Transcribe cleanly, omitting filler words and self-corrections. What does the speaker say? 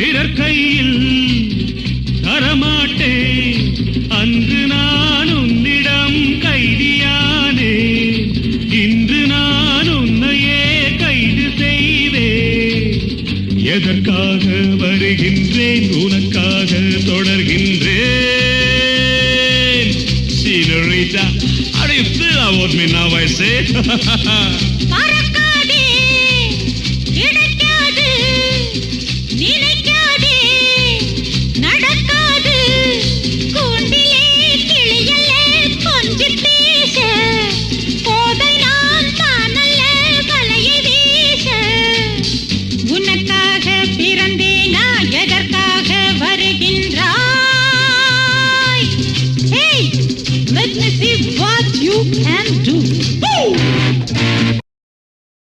பிறர் கையில் தரமாட்டேன். அன்று நான் உன்னிடம் கைதியானே, இன்று நான் உன்னையே கைது செய்வேன். எதற்காக வருகின்றேன், உனக்காக தொடர்கின்றேன். Senorita, how do you feel about me now, I say?